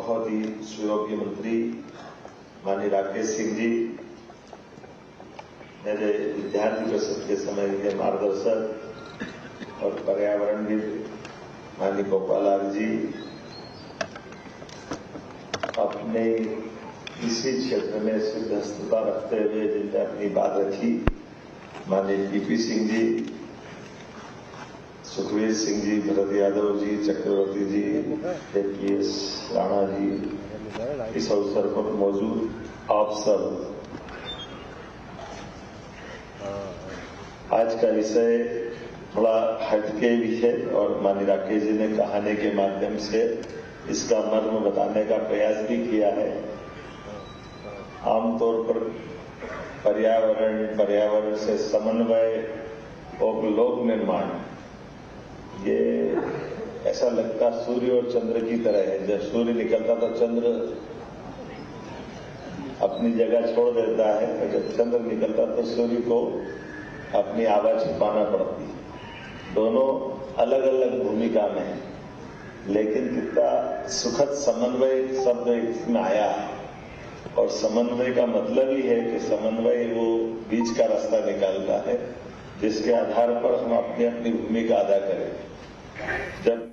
बहुत ही सुयोग्य मंत्री माननीय राकेश सिंह जी, मेरे विद्यार्थी परिषद के समय के मार्गदर्शक और पर्यावरणविद माननीय गोपालाल जी, अपने इसी क्षेत्र में सिद्धहस्तता रखते हुए जिनने अपनी बात रखी, माननीय पीपी सिंह जी, सुखवीर सिंह जी, भरत यादव जी, चक्रवर्ती जी, केपीएस राणा जी, इस अवसर पर मौजूद आप सब, आज का विषय थोड़ा हटके भी है और माननीय राकेश जी ने कहानी के माध्यम से इसका मर्म बताने का प्रयास भी किया है। आमतौर पर पर्यावरण से समन्वय और लोक निर्माण, ये ऐसा लगता सूर्य और चंद्र की तरह है। जब सूर्य निकलता तो चंद्र अपनी जगह छोड़ देता है, और जब चंद्र निकलता तो सूर्य को अपनी आवाज छिपाना पड़ती है। दोनों अलग अलग भूमिका में है, लेकिन कितना सुखद समन्वय शब्द इसमें आया है। और समन्वय का मतलब ही है कि समन्वय वो बीच का रास्ता निकालता है, जिसके आधार पर हम अपनी अपनी भूमिका अदा करें। जब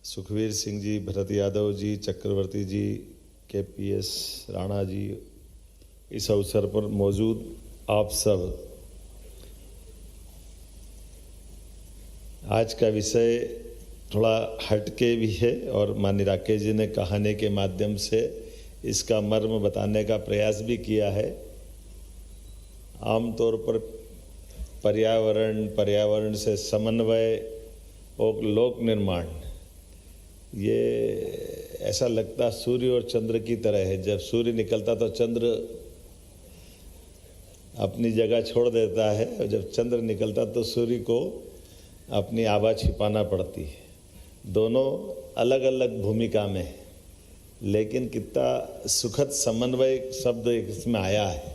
सुखवीर सिंह जी, भरत यादव जी, चक्रवर्ती जी, केपीएस राणा जी, इस अवसर पर मौजूद आप सब, आज का विषय थोड़ा हटके भी है और माननीय राकेश जी ने कहानी के माध्यम से इसका मर्म बताने का प्रयास भी किया है। आमतौर पर पर्यावरण से समन्वय और लोक निर्माण, ये ऐसा लगता सूर्य और चंद्र की तरह है। जब सूर्य निकलता तो चंद्र अपनी जगह छोड़ देता है, और जब चंद्र निकलता तो सूर्य को अपनी आवाज छिपाना पड़ती है। दोनों अलग अलग भूमिका में है, लेकिन कितना सुखद समन्वय शब्द इसमें आया है।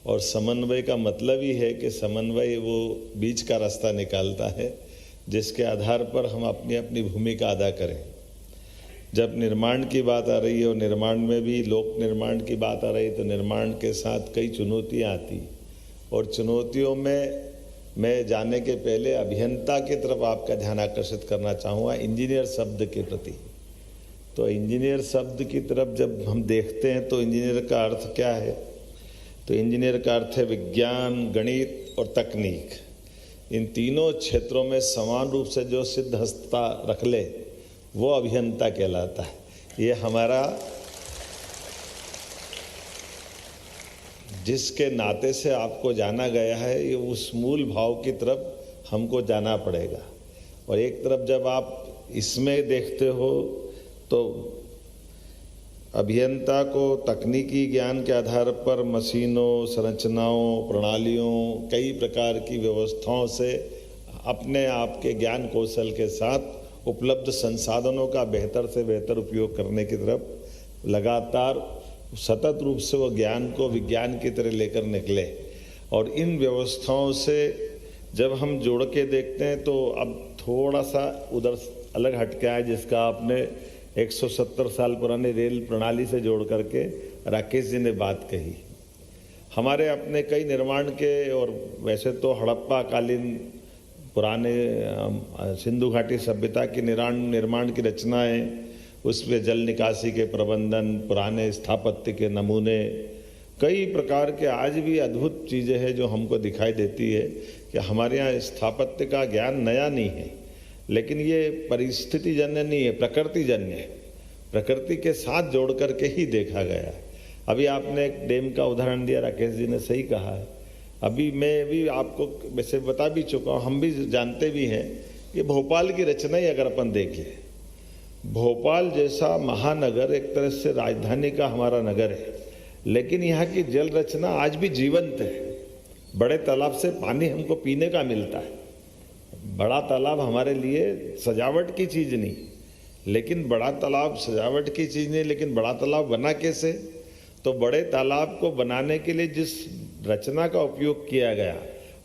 और समन्वय का मतलब ही है कि समन्वय वो बीच का रास्ता निकालता है, जिसके आधार पर हम अपनी अपनी भूमिका अदा करें। जब निर्माण की बात आ रही है और निर्माण में भी लोक निर्माण की बात आ रही है, तो निर्माण के साथ कई चुनौतियाँ आती, और चुनौतियों में मैं जाने के पहले अभियंता की तरफ आपका ध्यान आकर्षित करना चाहूँगा, इंजीनियर शब्द के प्रति। तो इंजीनियर शब्द की तरफ जब हम देखते हैं तो इंजीनियर का अर्थ क्या है? तो इंजीनियर का अर्थ है विज्ञान, गणित और तकनीक। इन तीनों क्षेत्रों में समान रूप से जो सिद्धहस्तता रख ले वो अभियंता कहलाता है। ये हमारा जिसके नाते से आपको जाना गया है, ये उस मूल भाव की तरफ हमको जाना पड़ेगा। और एक तरफ जब आप इसमें देखते हो तो अभियंता को तकनीकी ज्ञान के आधार पर मशीनों, संरचनाओं, प्रणालियों, कई प्रकार की व्यवस्थाओं से अपने आप के ज्ञान कौशल के साथ उपलब्ध संसाधनों का बेहतर से बेहतर उपयोग करने की तरफ लगातार सतत रूप से वो ज्ञान को विज्ञान की तरह लेकर निकले। और इन व्यवस्थाओं से जब हम जोड़ के देखते हैं तो अब थोड़ा सा उधर अलग हटके है, जिसका आपने 170 साल पुरानी रेल प्रणाली से जोड़ करके राकेश जी ने बात कही। हमारे अपने कई निर्माण के, और वैसे तो हड़प्पा कालीन पुराने सिंधु घाटी सभ्यता की निर्माण की रचनाएं, उसमें जल निकासी के प्रबंधन, पुराने स्थापत्य के नमूने, कई प्रकार के आज भी अद्भुत चीज़ें हैं जो हमको दिखाई देती है कि हमारे यहाँ स्थापत्य का ज्ञान नया नहीं है, लेकिन ये परिस्थिति जन्य नहीं है, प्रकृति जन्य है। प्रकृति के साथ जोड़ करके ही देखा गया है। अभी आपने एक डैम का उदाहरण दिया, राकेश जी ने सही कहा है। अभी मैं भी आपको वैसे बता भी चुका हूँ, हम भी जानते भी हैं कि भोपाल की रचना ही अगर अपन देखें, भोपाल जैसा महानगर एक तरह से राजधानी का हमारा नगर है, लेकिन यहाँ की जल रचना आज भी जीवंत है। बड़े तालाब से पानी हमको पीने का मिलता है। बड़ा तालाब हमारे लिए सजावट की चीज़ नहीं, लेकिन बड़ा तालाब सजावट की चीज़ नहीं, लेकिन बड़ा तालाब बना कैसे? तो बड़े तालाब को बनाने के लिए जिस रचना का उपयोग किया गया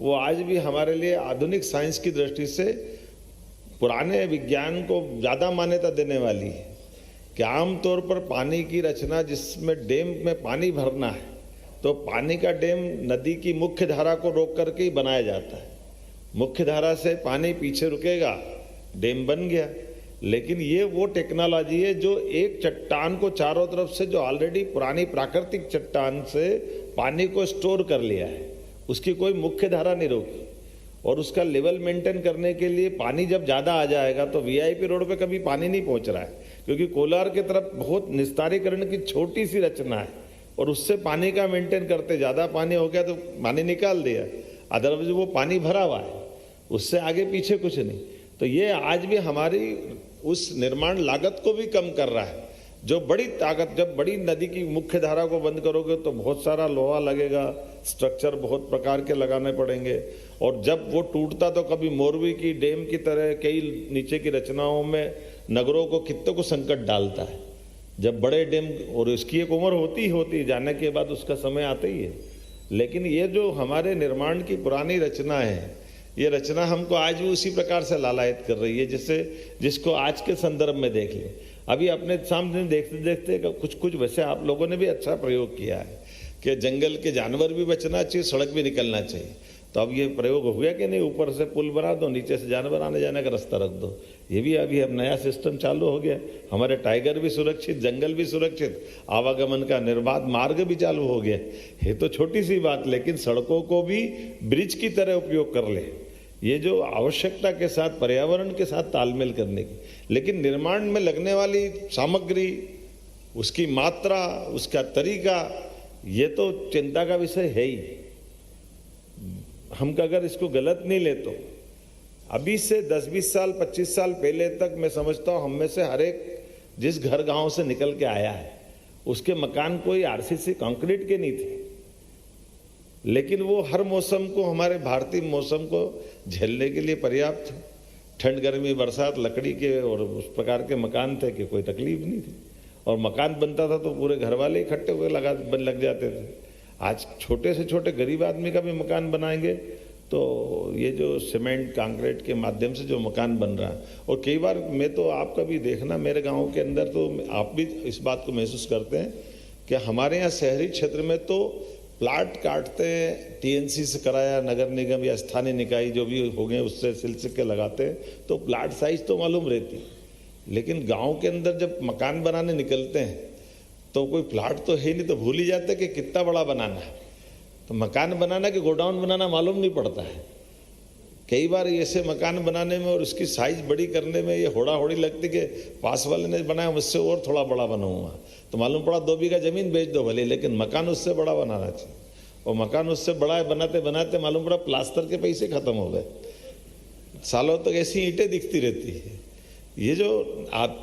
वो आज भी हमारे लिए आधुनिक साइंस की दृष्टि से पुराने विज्ञान को ज़्यादा मान्यता देने वाली है। कि आमतौर पर पानी की रचना जिसमें डैम में पानी भरना है तो पानी का डैम नदी की मुख्य धारा को रोक करके ही बनाया जाता है। मुख्य धारा से पानी पीछे रुकेगा, डैम बन गया। लेकिन ये वो टेक्नोलॉजी है जो एक चट्टान को चारों तरफ से, जो ऑलरेडी पुरानी प्राकृतिक चट्टान से पानी को स्टोर कर लिया है, उसकी कोई मुख्य धारा नहीं रोकी। और उसका लेवल मेंटेन करने के लिए पानी जब ज़्यादा आ जाएगा तो वीआईपी रोड पे कभी पानी नहीं पहुंच रहा है, क्योंकि कोलार की तरफ बहुत निस्तारीकरण की छोटी सी रचना है और उससे पानी का मेंटेन करते ज़्यादा पानी हो गया तो पानी निकाल दिया, अदरवाइज वो पानी भरा हुआ है, उससे आगे पीछे कुछ नहीं। तो ये आज भी हमारी उस निर्माण लागत को भी कम कर रहा है। जो बड़ी ताकत, जब बड़ी नदी की मुख्य धारा को बंद करोगे तो बहुत सारा लोहा लगेगा, स्ट्रक्चर बहुत प्रकार के लगाने पड़ेंगे, और जब वो टूटता तो कभी मोरवी की डैम की तरह कई नीचे की रचनाओं में नगरों को कितने को संकट डालता है। जब बड़े डैम, और इसकी एक उम्र होती जाने के बाद उसका समय आता ही है। लेकिन ये जो हमारे निर्माण की पुरानी रचना है, ये रचना हमको आज भी उसी प्रकार से लालायित कर रही है जिसको आज के संदर्भ में देख ले। अभी अपने सामने देखते देखते कुछ वैसे आप लोगों ने भी अच्छा प्रयोग किया है कि जंगल के जानवर भी बचना चाहिए, सड़क भी निकलना चाहिए। तो अब ये प्रयोग हो गया कि नहीं, ऊपर से पुल बना दो, नीचे से जानवर आने जाने का रास्ता रख दो। ये भी अभी अब नया सिस्टम चालू हो गया। हमारे टाइगर भी सुरक्षित, जंगल भी सुरक्षित, आवागमन का निर्बाध मार्ग भी चालू हो गया। ये तो छोटी सी बात, लेकिन सड़कों को भी ब्रिज की तरह उपयोग कर ले, ये जो आवश्यकता के साथ पर्यावरण के साथ तालमेल करने की। लेकिन निर्माण में लगने वाली सामग्री, उसकी मात्रा, उसका तरीका, ये तो चिंता का विषय है ही। हम अगर इसको गलत नहीं ले तो अभी से 10-20 साल 25 साल पहले तक मैं समझता हूँ हम में से हर एक जिस घर गांव से निकल के आया है उसके मकान कोई आरसीसी कंक्रीट के नहीं थे, लेकिन वो हर मौसम को, हमारे भारतीय मौसम को झेलने के लिए पर्याप्त थे। ठंड गर्मी बरसात लकड़ी के और उस प्रकार के मकान थे कि कोई तकलीफ नहीं थी। और मकान बनता था तो पूरे घर वाले इकट्ठे हुए लग जाते थे। आज छोटे से छोटे गरीब आदमी का भी मकान बनाएंगे तो ये जो सीमेंट कंक्रीट के माध्यम से जो मकान बन रहा है, और कई बार मैं तो आपका भी देखना, मेरे गांव के अंदर तो आप भी इस बात को महसूस करते हैं कि हमारे यहाँ शहरी क्षेत्र में तो प्लाट काटते हैं, टीएनसी से कराया, नगर निगम या स्थानीय निकाय जो भी हो गए उससे सिलसिले लगाते हैं तो प्लाट साइज तो मालूम रहती है। लेकिन गांव के अंदर जब मकान बनाने निकलते हैं तो कोई प्लाट तो है नहीं, तो भूल ही जाते कि कितना बड़ा बनाना है। तो मकान बनाना कि गोडाउन बनाना मालूम नहीं पड़ता है। कई बार ऐसे मकान बनाने में और उसकी साइज बड़ी करने में ये होड़ा होड़ी लगती कि पास वाले ने बनाया मुझसे और थोड़ा बड़ा बनाऊंगा, तो मालूम पड़ा 2 बीघा जमीन बेच दो भले, लेकिन मकान उससे बड़ा बनाना चाहिए। और मकान उससे बड़ा बनाते बनाते मालूम पड़ा प्लास्टर के पैसे खत्म हो गए, सालों तक ऐसी ईंटें दिखती रहती है। ये जो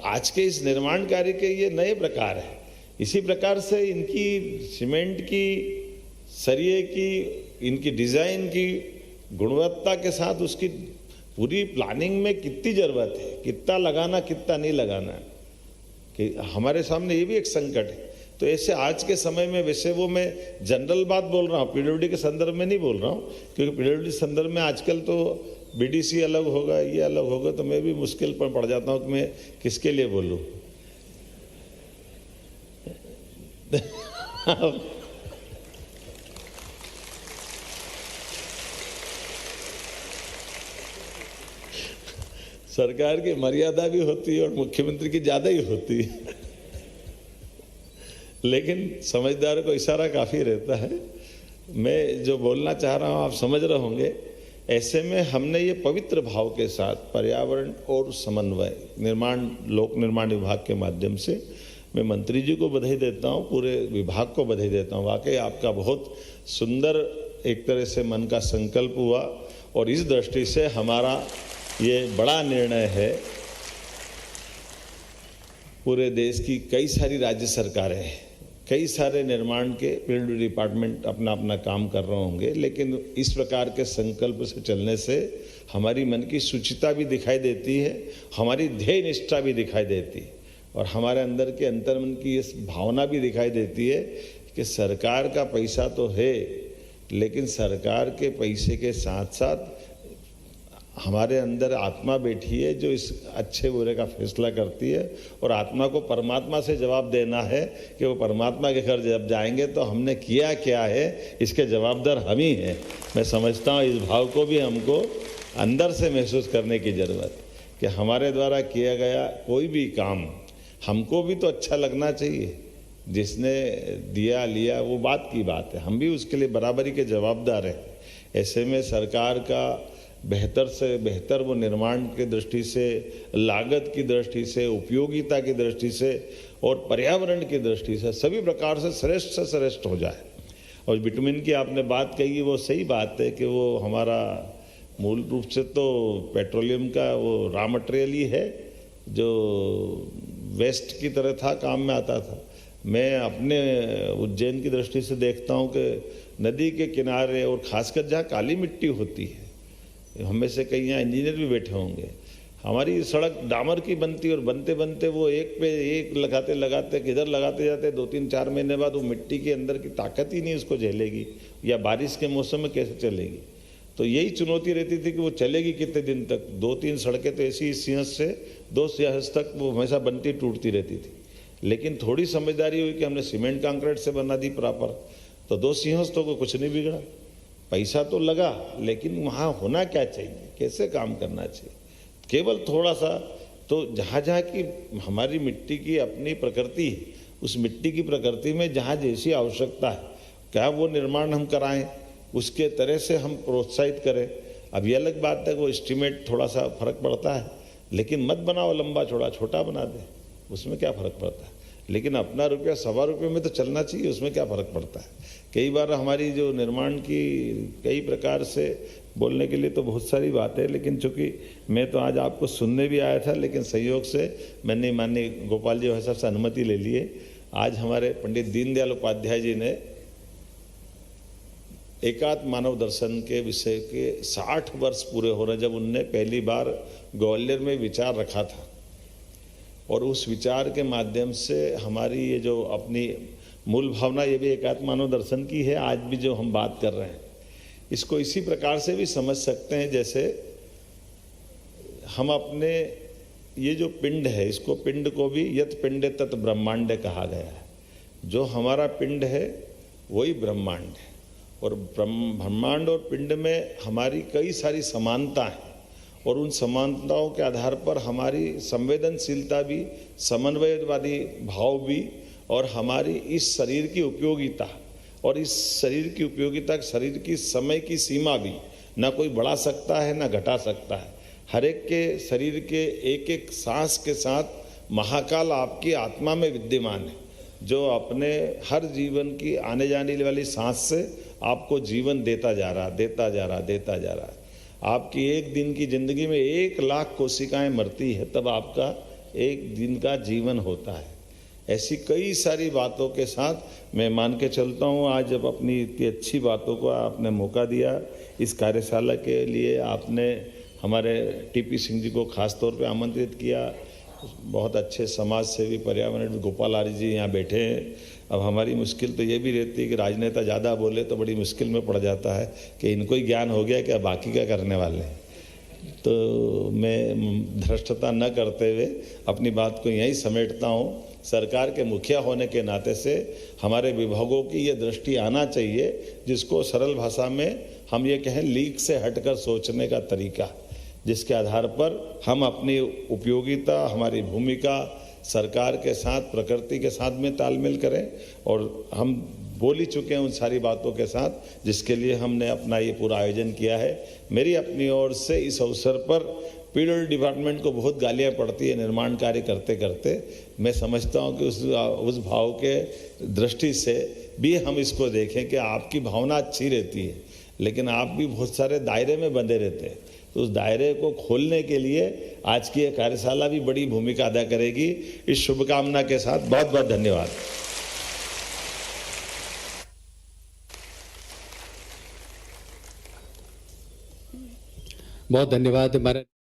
आज के इस निर्माण कार्य के ये नए प्रकार है। इसी प्रकार से इनकी सीमेंट की, सरिये की, इनकी डिजाइन की गुणवत्ता के साथ उसकी पूरी प्लानिंग में कितनी जरूरत है, कितना लगाना कितना नहीं लगाना, कि हमारे सामने ये भी एक संकट है। तो ऐसे आज के समय में, वैसे वो मैं जनरल बात बोल रहा हूँ, पीडब्ल्यूडी के संदर्भ में नहीं बोल रहा हूँ, क्योंकि पीडब्ल्यूडी संदर्भ में आजकल तो बीडीसी अलग होगा, ये अलग होगा, तो मैं भी मुश्किल पर पड़ जाता हूँ कि मैं किसके लिए बोलूँ। सरकार की मर्यादा भी होती है और मुख्यमंत्री की ज्यादा ही होती है, लेकिन समझदार को इशारा काफी रहता है। मैं जो बोलना चाह रहा हूं आप समझ रहे होंगे। ऐसे में हमने ये पवित्र भाव के साथ पर्यावरण और समन्वय लोक निर्माण विभाग के माध्यम से मैं मंत्री जी को बधाई देता हूं, पूरे विभाग को बधाई देता हूं। वाकई आपका बहुत सुंदर एक तरह से मन का संकल्प हुआ, और इस दृष्टि से हमारा ये बड़ा निर्णय है। पूरे देश की कई सारी राज्य सरकारें हैं, कई सारे निर्माण के पीडब्ल्यूडी डिपार्टमेंट अपना अपना काम कर रहे होंगे, लेकिन इस प्रकार के संकल्प से चलने से हमारी मन की शुचिता भी दिखाई देती है, हमारी ध्येय निष्ठा भी दिखाई देती है, और हमारे अंदर के अंतर्मन की इस भावना भी दिखाई देती है कि सरकार का पैसा तो है, लेकिन सरकार के पैसे के साथ साथ हमारे अंदर आत्मा बैठी है जो इस अच्छे बुरे का फैसला करती है, और आत्मा को परमात्मा से जवाब देना है कि वो परमात्मा के घर जब जाएंगे तो हमने किया क्या है, इसके जवाबदार हम ही हैं। मैं समझता हूँ इस भाव को भी हमको अंदर से महसूस करने की ज़रूरत है कि हमारे द्वारा किया गया कोई भी काम हमको भी तो अच्छा लगना चाहिए। जिसने दिया लिया वो बात की बात है, हम भी उसके लिए बराबरी के जवाबदार हैं। ऐसे में सरकार का बेहतर से बेहतर वो निर्माण की दृष्टि से, लागत की दृष्टि से, उपयोगिता की दृष्टि से और पर्यावरण की दृष्टि से सभी प्रकार से श्रेष्ठ हो जाए। और विटामिन की आपने बात कही, वो सही बात है कि वो हमारा मूल रूप से तो पेट्रोलियम का वो रॉ मटेरियल ही है जो वेस्ट की तरह था, काम में आता था। मैं अपने उज्जैन की दृष्टि से देखता हूँ कि नदी के किनारे और खासकर जहाँ काली मिट्टी होती है, हम में से कई यहाँ इंजीनियर भी बैठे होंगे, हमारी सड़क डामर की बनती और बनते बनते वो एक पे एक लगाते किधर लगाते जाते 2-3-4 महीने बाद वो मिट्टी के अंदर की ताकत ही नहीं उसको झेलेगी, या बारिश के मौसम में कैसे चलेगी। तो यही चुनौती रहती थी कि वो चलेगी कितने दिन तक। 2-3 सड़कें तो ऐसी सिंहस से 2 सिंहस तक वो हमेशा बनती टूटती रहती थी। लेकिन थोड़ी समझदारी हुई कि हमने सीमेंट कंक्रीट से बना दी प्रॉपर, तो 2 सिंहस तो कुछ नहीं बिगड़ा। पैसा तो लगा, लेकिन वहाँ होना क्या चाहिए, कैसे काम करना चाहिए, केवल थोड़ा सा। तो जहाँ जहाँ की हमारी मिट्टी की अपनी प्रकृति है, उस मिट्टी की प्रकृति में जहाँ जैसी आवश्यकता है, क्या वो निर्माण हम कराएं, उसके तरह से हम प्रोत्साहित करें। अब ये अलग बात है, वो एस्टिमेट थोड़ा सा फर्क पड़ता है, लेकिन मत बनाओ लंबा चौड़ा, छोटा बना दे, उसमें क्या फ़र्क पड़ता है। लेकिन अपना रुपया ₹1.25 में तो चलना चाहिए, उसमें क्या फ़र्क पड़ता है। कई बार हमारी जो निर्माण की कई प्रकार से बोलने के लिए तो बहुत सारी बातें, लेकिन चूँकि मैं तो आज आपको सुनने भी आया था, लेकिन संयोग से मैंने माननीय गोपाल जी साहब से अनुमति ले लिए। आज हमारे पंडित दीनदयाल उपाध्याय जी ने एकात्म मानव दर्शन के विषय के 60 वर्ष पूरे हो रहे, जब उनने पहली बार ग्वालियर में विचार रखा था। और उस विचार के माध्यम से हमारी ये जो अपनी मूल भावना, ये भी एकात्म मानव दर्शन की है। आज भी जो हम बात कर रहे हैं, इसको इसी प्रकार से भी समझ सकते हैं जैसे हम अपने ये जो पिंड है, इसको पिंड को भी यत पिंडे तत् ब्रह्मांड कहा गया है। जो हमारा पिंड है वही ब्रह्मांड है, और ब्रह्मांड और पिंड में हमारी कई सारी समानता हैं, और उन समानताओं के आधार पर हमारी संवेदनशीलता भी, समन्वयवादी भाव भी, और हमारी इस शरीर की उपयोगिता, और इस शरीर की उपयोगिता, शरीर की समय की सीमा भी ना कोई बढ़ा सकता है ना घटा सकता है। हर एक के शरीर के एक एक सांस के साथ महाकाल आपकी आत्मा में विद्यमान है, जो अपने हर जीवन की आने जाने वाली सांस से आपको जीवन देता जा रहा है। आपकी एक दिन की जिंदगी में 1 लाख कोशिकाएं मरती है, तब आपका एक दिन का जीवन होता है। ऐसी कई सारी बातों के साथ मैं मान के चलता हूँ। आज जब अपनी इतनी अच्छी बातों को आपने मौका दिया, इस कार्यशाला के लिए आपने हमारे टीपी सिंह जी को खास तौर पे आमंत्रित किया। बहुत अच्छे समाज सेवी पर्यावरण गोपाल आर्य जी यहाँ बैठे हैं। अब हमारी मुश्किल तो ये भी रहती है कि राजनेता ज़्यादा बोले तो बड़ी मुश्किल में पड़ जाता है कि इनको ही ज्ञान हो गया, क्या बाकी क्या करने वाले हैं। तो मैं धृष्टता न करते हुए अपनी बात को यहीं समेटता हूँ। सरकार के मुखिया होने के नाते से हमारे विभागों की ये दृष्टि आना चाहिए, जिसको सरल भाषा में हम ये कहें लीक से हटकर सोचने का तरीका, जिसके आधार पर हम अपनी उपयोगिता, हमारी भूमिका सरकार के साथ, प्रकृति के साथ में तालमेल करें। और हम बोल ही चुके हैं उन सारी बातों के साथ जिसके लिए हमने अपना ये पूरा आयोजन किया है। मेरी अपनी ओर से इस अवसर पर पीडब्ल्यूडी डिपार्टमेंट को बहुत गालियाँ पड़ती है निर्माण कार्य करते करते। मैं समझता हूँ कि उस भाव के दृष्टि से भी हम इसको देखें कि आपकी भावना अच्छी रहती है, लेकिन आप भी बहुत सारे दायरे में बंधे रहते हैं। तो उस दायरे को खोलने के लिए आज की यह कार्यशाला भी बड़ी भूमिका अदा करेगी। इस शुभकामना के साथ बहुत बहुत धन्यवाद। बहुत धन्यवाद।